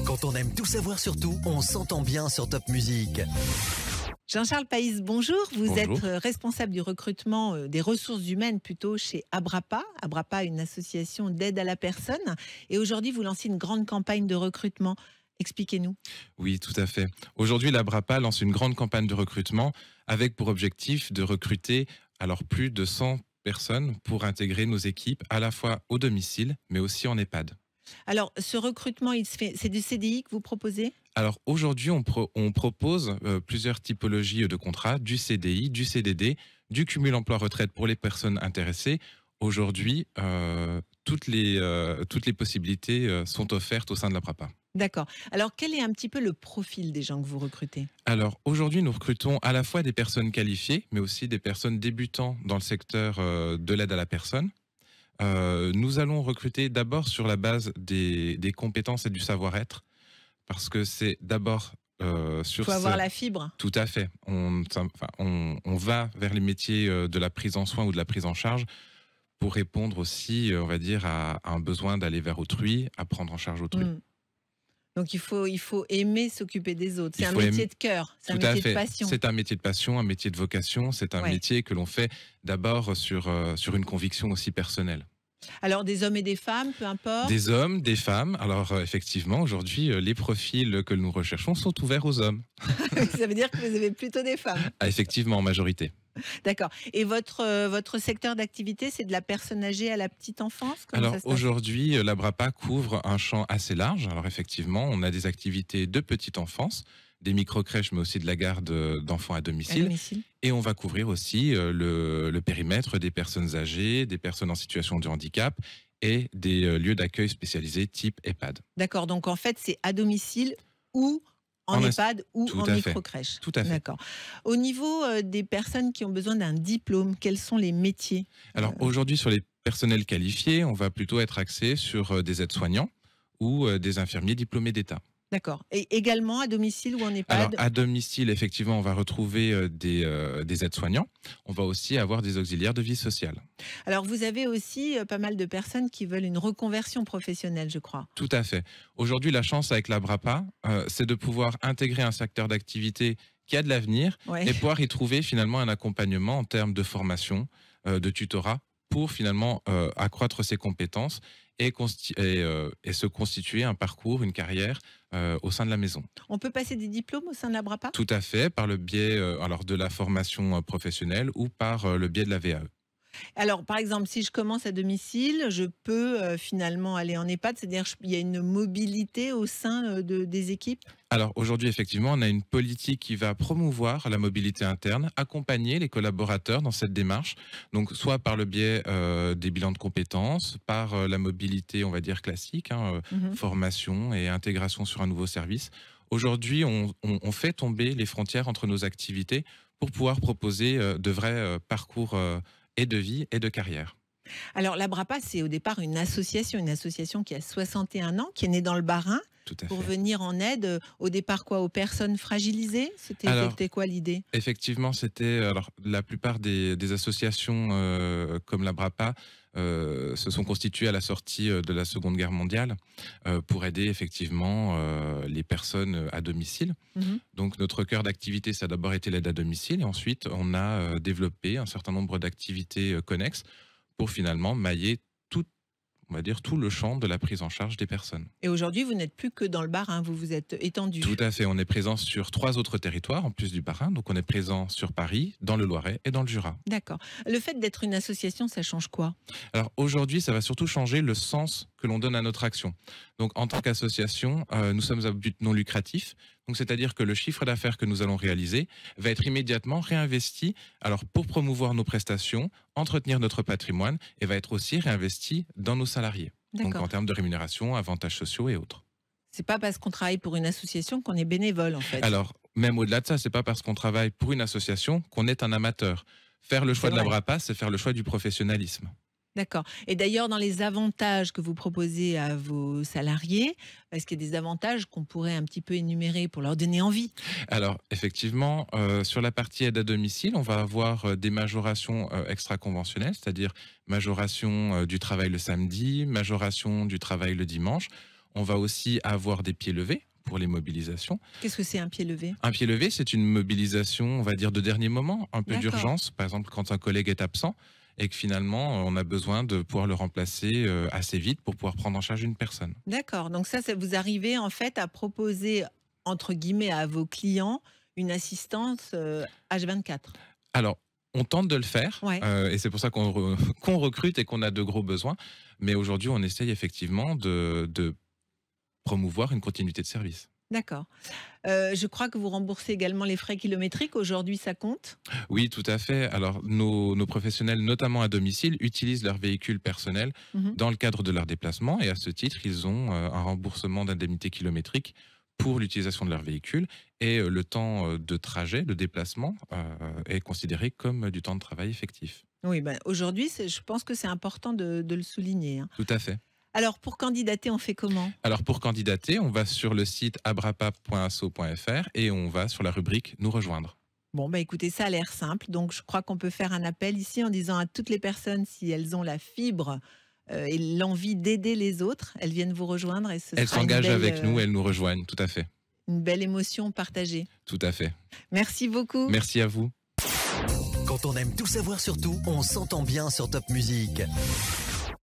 Quand on aime tout savoir sur tout, on s'entend bien sur Top Music. Jean-Charles Païs, bonjour. Vous Bonjour. êtes responsable du recrutement des ressources humaines plutôt chez Abrapa. Abrapa, une association d'aide à la personne. Et aujourd'hui, vous lancez une grande campagne de recrutement. Expliquez-nous. Oui, tout à fait. Aujourd'hui, l'Abrapa lance une grande campagne de recrutement avec pour objectif de recruter plus de 100 personnes pour intégrer nos équipes à la fois au domicile, mais aussi en EHPAD. Alors, ce recrutement, c'est du CDI que vous proposez ? Alors aujourd'hui, on propose plusieurs typologies de contrats, du CDI, du CDD, du cumul emploi-retraite pour les personnes intéressées. Aujourd'hui, toutes les possibilités sont offertes au sein de l'Abrapa. D'accord. Alors, quel est un petit peu le profil des gens que vous recrutez ? Alors aujourd'hui, nous recrutons à la fois des personnes qualifiées, mais aussi des personnes débutant dans le secteur de l'aide à la personne. Nous allons recruter d'abord sur la base des compétences et du savoir-être, parce que c'est d'abord sur... Il faut avoir la fibre. Tout à fait. On va vers les métiers de la prise en soin ou de la prise en charge pour répondre aussi, on va dire, à un besoin d'aller vers autrui, à prendre en charge autrui. Donc il faut aimer s'occuper des autres. C'est un métier de cœur, c'est un métier de passion. C'est un métier de passion, un métier de vocation, c'est un métier que l'on fait d'abord sur une conviction aussi personnelle. Alors des hommes et des femmes, peu importe. Des hommes, des femmes. Alors effectivement, aujourd'hui, les profils que nous recherchons sont ouverts aux hommes. Ça veut dire que vous avez plutôt des femmes. Ah, effectivement, en majorité. D'accord. Et votre secteur d'activité, c'est de la personne âgée à la petite enfance ? Alors aujourd'hui, l'Abrapa couvre un champ assez large. Alors effectivement, on a des activités de petite enfance, des micro-crèches, mais aussi de la garde d'enfants à domicile. Et on va couvrir aussi le périmètre des personnes âgées, des personnes en situation de handicap et des lieux d'accueil spécialisés type EHPAD. D'accord, donc en fait, c'est à domicile ou en EHPAD ou en micro-crèche. Tout à fait. D'accord. Au niveau des personnes qui ont besoin d'un diplôme, quels sont les métiers ? Alors aujourd'hui, sur les personnels qualifiés, on va plutôt être axé sur des aides-soignants ou des infirmiers diplômés d'État. D'accord. Et également à domicile ou en EHPAD ? Alors à domicile, effectivement, on va retrouver des aides-soignants. On va aussi avoir des auxiliaires de vie sociale. Alors vous avez aussi pas mal de personnes qui veulent une reconversion professionnelle, je crois. Tout à fait. Aujourd'hui, la chance avec l'Abrapa, c'est de pouvoir intégrer un secteur d'activité qui a de l'avenir et pouvoir y trouver finalement un accompagnement en termes de formation, de tutorat, pour finalement accroître ses compétences et se constituer un parcours, une carrière au sein de la maison. On peut passer des diplômes au sein de l'Abrapa ? Tout à fait, par le biais de la formation professionnelle ou par le biais de la VAE. Alors, par exemple, si je commence à domicile, je peux finalement aller en EHPAD, c'est-à-dire qu'il y a une mobilité au sein des équipes ? Alors aujourd'hui, effectivement, on a une politique qui va promouvoir la mobilité interne, accompagner les collaborateurs dans cette démarche, donc soit par le biais des bilans de compétences, par la mobilité, on va dire, classique, formation et intégration sur un nouveau service. Aujourd'hui, on fait tomber les frontières entre nos activités pour pouvoir proposer de vrais parcours et de vie et de carrière. Alors l'Abrapa, c'est au départ une association qui a 61 ans, qui est née dans le Bas-Rhin, pour venir en aide au départ aux personnes fragilisées. C'était quoi l'idée ? Effectivement, c'était la plupart des associations comme l'Abrapa se sont constituées à la sortie de la Seconde Guerre mondiale pour aider effectivement les personnes à domicile. Donc notre cœur d'activité, ça a d'abord été l'aide à domicile et ensuite on a développé un certain nombre d'activités connexes pour finalement mailler tout le champ de la prise en charge des personnes. Et aujourd'hui, vous n'êtes plus que dans le Bas-Rhin, vous vous êtes étendu. Tout à fait, on est présent sur 3 autres territoires en plus du Bas-Rhin, donc on est présent sur Paris, dans le Loiret et dans le Jura. D'accord. Le fait d'être une association, ça change quoi ? Alors aujourd'hui, ça va surtout changer le sens que l'on donne à notre action. Donc en tant qu'association, nous sommes à but non lucratif, donc c'est-à-dire que le chiffre d'affaires que nous allons réaliser va être immédiatement réinvesti pour promouvoir nos prestations, entretenir notre patrimoine et va être aussi réinvesti dans nos salariés. Donc en termes de rémunération, avantages sociaux et autres. C'est pas parce qu'on travaille pour une association qu'on est bénévole en fait. Alors même au-delà de ça, c'est pas parce qu'on travaille pour une association qu'on est un amateur. Faire le choix de l'Abrapa, c'est faire le choix du professionnalisme. D'accord. Et d'ailleurs, dans les avantages que vous proposez à vos salariés, est-ce qu'il y a des avantages qu'on pourrait un petit peu énumérer pour leur donner envie ? Alors, effectivement, sur la partie aide à domicile, on va avoir des majorations extra-conventionnelles, c'est-à-dire majoration du travail le samedi, majoration du travail le dimanche. On va aussi avoir des pieds levés pour les mobilisations. Qu'est-ce que c'est un pied levé? Un pied levé, c'est une mobilisation, on va dire, de dernier moment, un peu d'urgence. Par exemple, quand un collègue est absent et que finalement, on a besoin de pouvoir le remplacer assez vite pour pouvoir prendre en charge une personne. D'accord. Donc ça, vous arrivez en fait à proposer, entre guillemets, à vos clients une assistance H24. Alors, on tente de le faire, et c'est pour ça qu'on recrute et qu'on a de gros besoins. Mais aujourd'hui, on essaye effectivement de promouvoir une continuité de service. D'accord. Je crois que vous remboursez également les frais kilométriques. Aujourd'hui, ça compte? Oui, tout à fait. Alors, nos professionnels, notamment à domicile, utilisent leur véhicule personnel dans le cadre de leur déplacement. Et à ce titre, ils ont un remboursement d'indemnité kilométrique pour l'utilisation de leur véhicule. Et le temps de trajet, de déplacement, est considéré comme du temps de travail effectif. Oui, aujourd'hui, je pense que c'est important de le souligner. Tout à fait. Alors, pour candidater, on fait comment? Alors, pour candidater, on va sur le site abrapa.asso.fr et on va sur la rubrique « Nous rejoindre ». Bon, écoutez, ça a l'air simple. Donc, je crois qu'on peut faire un appel ici en disant à toutes les personnes, si elles ont la fibre et l'envie d'aider les autres, elles viennent vous rejoindre. Et elles s'engagent avec nous, elles nous rejoignent, tout à fait. Une belle émotion partagée. Tout à fait. Merci beaucoup. Merci à vous. Quand on aime tout savoir sur tout, on s'entend bien sur Top Music.